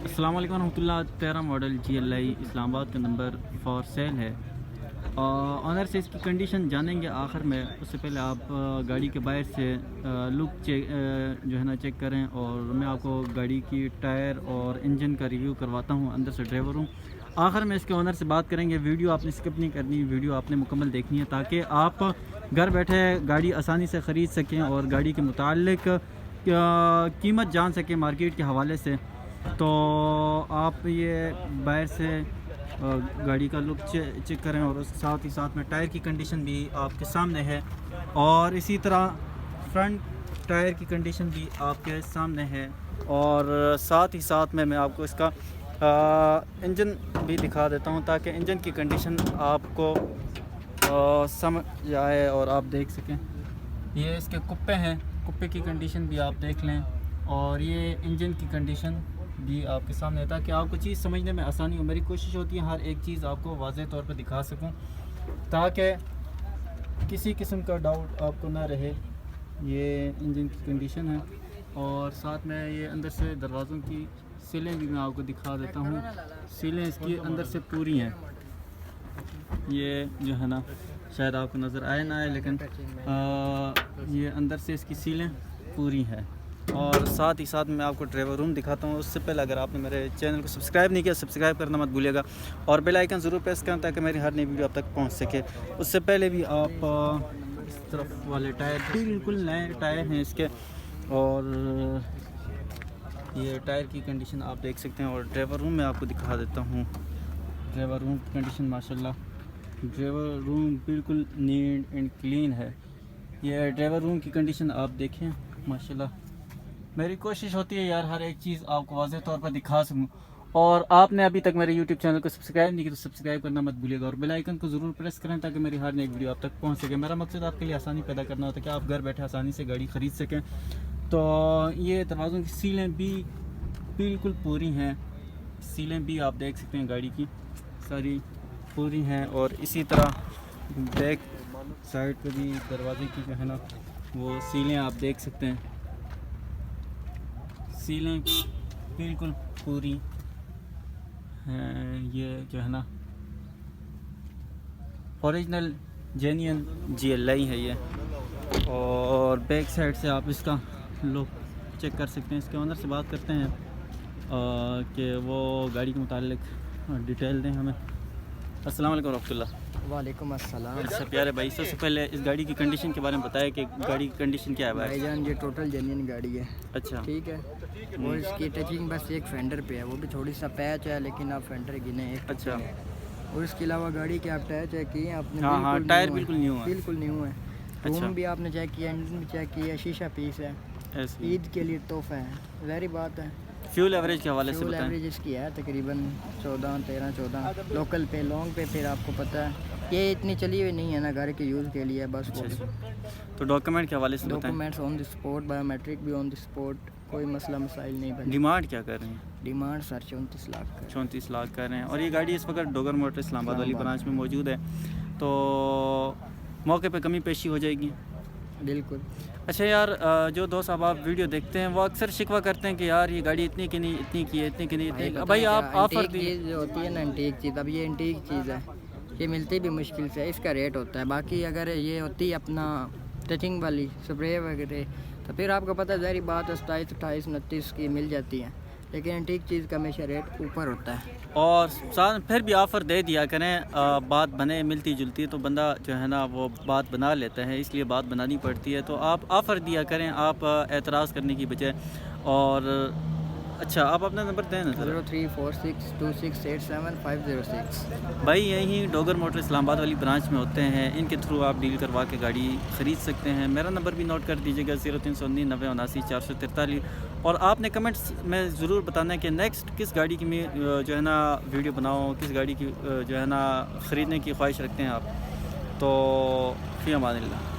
السلام علیکم ورحمۃ اللہ. 13 ماڈل GLI اسلام آباد کا نمبر فار سیل ہے. آنر سے اس کی کنڈیشن جانیں گے آخر میں. اس سے پہلے آپ گاڑی کے باہر سے لک جو ہے نا چیک کریں, اور میں آپ کو گاڑی کی ٹائر اور انجن کا ریویو کرواتا ہوں. اندر سے ڈرائیور ہوں. آخر میں اس کے آنر سے بات کریں گے. ویڈیو آپ نے اسکپ نہیں کرنی, ویڈیو آپ نے مکمل دیکھنی ہے تاکہ آپ گھر بیٹھے گاڑی آسانی سے خرید سکیں اور گاڑی کے متعلق قیمت جان سکیں مارکیٹ کے حوالے سے. تو آپ یہ باہر سے گاڑی کا لک چیک کریں, اور اس ساتھ ہی ساتھ میں ٹائر کی کنڈیشن بھی آپ کے سامنے ہے, اور اسی طرح فرنٹ ٹائر کی کنڈیشن بھی آپ کے سامنے ہے, اور ساتھ ہی ساتھ میں آپ کو اس کا انجن بھی دکھا دیتا ہوں تاکہ انجن کی کنڈیشن آپ کو سمجھ آئے اور آپ دیکھ سکیں. یہ اس کے کپے ہیں, کپے کی کنڈیشن بھی آپ دیکھ لیں, اور یہ انجن کی کنڈیشن بھی آپ کے سامنے ہے تاکہ آپ کو چیز سمجھنے میں آسانی ہو. میری کوشش ہوتی ہے ہر ایک چیز آپ کو واضح طور پر دکھا سکوں تاکہ کسی قسم کا ڈاؤٹ آپ کو نہ رہے. یہ انجن کی کنڈیشن ہے, اور ساتھ میں یہ اندر سے دروازوں کی سیلیں بھی میں آپ کو دکھا دیتا ہوں. سیلیں اس کی اندر سے پوری ہیں. یہ جو ہے نا شاید آپ کو نظر آئے نہ آئے, لیکن یہ اندر سے اس کی سیلیں پوری ہیں. اور ساتھ ہی ساتھ میں آپ کو ڈرائیور روم دکھاتا ہوں. اس سے پہلے اگر آپ نے میرے چینل کو سبسکرائب نہیں کیا, سبسکرائب کرنا مت بھولیے گا, اور بیل آئیکن ضرور پریس کریں تاکہ میری ہر نئی ویڈیو آپ تک پہنچ سکے. اس سے پہلے بھی آپ اس طرف والے ٹائر بالکل نئے ٹائر ہیں اس کے, اور یہ ٹائر کی کنڈیشن آپ دیکھ سکتے ہیں. اور ڈرائیور روم میں آپ کو دکھا دیتا ہوں. ڈرائیور روم کی کنڈیشن ماشاءاللہ, ڈرائیور روم بالکل نیٹ اینڈ کلین ہے. یہ ڈرائیور روم کی کنڈیشن آپ دیکھیں ماشاءاللہ. میری کوشش ہوتی ہے یار ہر ایک چیز آپ کو واضح طور پر دکھا سکوں, اور آپ نے ابھی تک میرے یوٹیوب چینل کو سبسکرائب نہیں کیا تو سبسکرائب کرنا مت بھولیے گا, اور بیل آئیکن کو ضرور پریس کریں تاکہ میری ہر ایک ویڈیو آپ تک پہنچ سکے. میرا مقصد آپ کے لیے آسانی پیدا کرنا ہوتا ہے کہ آپ گھر بیٹھے آسانی سے گاڑی خرید سکیں. تو یہ دروازوں کی سیلیں بھی بالکل پوری ہیں. سیلیں بھی آپ دیکھ سکتے ہیں گاڑی کی ساری پوری ہیں, اور اسی طرح بیک سائڈ پہ بھی دروازے کی جو ہے نا وہ سیلیں آپ دیکھ سکتے ہیں. سیلیں بالکل پوری ہیں. یہ جو ہے نا اوریجنل جینین GLI ہے یہ, اور بیک سائڈ سے آپ اس کا لک چیک کر سکتے ہیں. اس کے اونر سے بات کرتے ہیں کہ وہ گاڑی کے متعلق ڈیٹیل دیں ہمیں. السلام علیکم ورحمۃ اللہ. وعلیکم السلام. اچھا پیارے بھائی, سب سے پہلے اس گاڑی کی کنڈیشن کے بارے میں بتائیں کہ گاڑی کی کنڈیشن کیا ہے بھائی جان؟ یہ ٹوٹل جینین گاڑی ہے. اچھا ٹھیک ہے, اور اس کی ٹچنگ بس ایک فینڈر پہ ہے, وہ بھی تھوڑی سا پیچ ہے, لیکن آپ فینڈر گنے ایک. اچھا, اور اس کے علاوہ گاڑی کے آپ ٹائر چیک کیے ہیں آپ نے؟ ہاں ٹائر بالکل نیو ہے. بالکل نیو ہے. روم بھی آپ نے چیک کیا, انجن بھی چیک کیا, شیشہ پیس ہے. عید کے لیے تحفہ ہے, ظاہری بات ہے. فیول ایوریج کے حوالے سے فیول بتائیں. ایوریج اس کی ہے تقریباً 14 لوکل پہ. لانگ پہ پھر آپ کو پتہ ہے یہ اتنی چلی ہوئی نہیں ہے نا, گھر کے یوز کے لیے بس. تو ڈاکومنٹ کے حوالے سے بتائیں. ڈاکومنٹس آن دی اسپاٹ, بایو میٹرک بھی آن دی اسپاٹ, کوئی مسئلہ مسائل نہیں بنے. ڈیمانڈ کیا کر رہے ہیں؟ ڈیمانڈ سر 34 لاکھ. 34 لاکھ کر رہے ہیں, اور یہ گاڑی اس وقت ڈوگر موٹر اسلام آباد والی برانچ میں موجود ہے, تو موقع پہ کمی پیشی ہو جائے گی. بالکل. اچھا یار, جو دوست آپ ویڈیو دیکھتے ہیں وہ اکثر شکوہ کرتے ہیں کہ یار یہ گاڑی اتنی کی نہیں, اتنی کی ہے, اتنی کی نہیں, اتنی. بھائی آپ آفر چیز جو ہوتی ہے نا انٹیک چیز, اب یہ انٹیک چیز ہے, یہ ملتی بھی مشکل سے, اس کا ریٹ ہوتا ہے. باقی اگر یہ ہوتی ہے اپنا ٹچنگ والی اسپرے وغیرہ تو پھر آپ کو پتہ ہے ظاہری بات 27, 28, 29 کی مل جاتی ہیں, لیکن انٹیک چیز کا ہمیشہ ریٹ اوپر ہوتا ہے. اور پھر بھی آفر دے دیا کریں, بات بنے ملتی جلتی تو بندہ جو ہے نا وہ بات بنا لیتا ہے, اس لیے بات بنانی پڑتی ہے. تو آپ آفر دیا کریں, آپ اعتراض کرنے کی بجائے. اور اچھا آپ اپنا نمبر دیں نا. 03462687 بھائی یہیں ڈوگر موٹر اسلام آباد والی برانچ میں ہوتے ہیں, ان کے تھرو آپ ڈیل کروا کے گاڑی خرید سکتے ہیں. میرا نمبر بھی نوٹ کر دیجیے گا 03199079 اور آپ نے کمنٹس میں ضرور بتانا ہے کہ نیکسٹ کس گاڑی کی میں جو ہے نا ویڈیو بناؤں, کس گاڑی کی جو ہے نا خریدنے کی خواہش رکھتے ہیں آپ. تو فی امان اللہ.